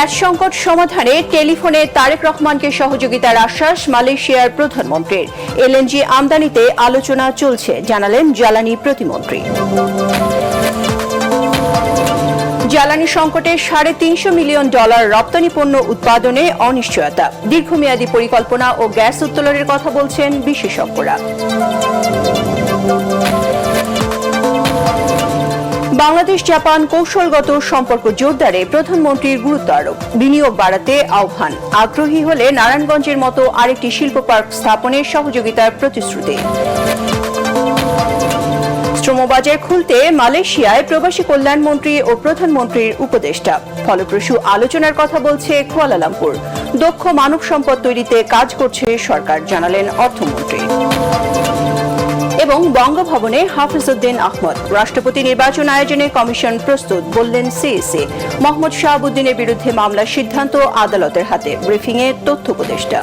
Gas সংকট সমাধানে টেলিফোনে তারেক রহমানকে সহযোগিতার আশ্বাস মালয়েশিয়ার প্রধানমন্ত্রীর। এলএনজি আমদানিতে আলোচনা চলছে, জানালেন জ্বালানি প্রতিমন্ত্রী। জ্বালানি সংকটে $350 মিলিয়ন রপ্তানি পণ্য উৎপাদনে অনিশ্চয়তা। দীর্ঘমেয়াদী পরিকল্পনা ও গ্যাস উত্তোলনের কথা বলছেন বিশেষজ্ঞরা। বাংলাদেশ জাপান কৌশলগত সম্পর্ক জোরদারে প্রধানমন্ত্রীর গুরুত্ব আরোপ। বিনিয়োগ বাড়াতে আহ্বান। আগ্রহী হলে নারায়ণগঞ্জের মতো আরেকটি শিল্প পার্ক স্থাপনের সহযোগিতার প্রতিশ্রুতি। শ্রমবাজার খুলতে মালয়েশিয়ায় প্রবাসী কল্যাণমন্ত্রী ও প্রধানমন্ত্রীর উপদেষ্টা। ফলপ্রসূ আলোচনার কথা বলছে কুয়ালালামপুর। দক্ষ মানব সম্পদ তৈরিতে কাজ করছে সরকার, জানালেন অর্থমন্ত্রী। এবং বঙ্গভবনে হাফিজউদ্দিন আহমদ। রাষ্ট্রপতি নির্বাচন আয়োজনে কমিশন প্রস্তুত, বললেন সিইসি। মোহাম্মদ শাহাবুদ্দিনের বিরুদ্ধে মামলার সিদ্ধান্ত আদালতের হাতে। ব্রিফিংয়ে তথ্য উপদেষ্টা।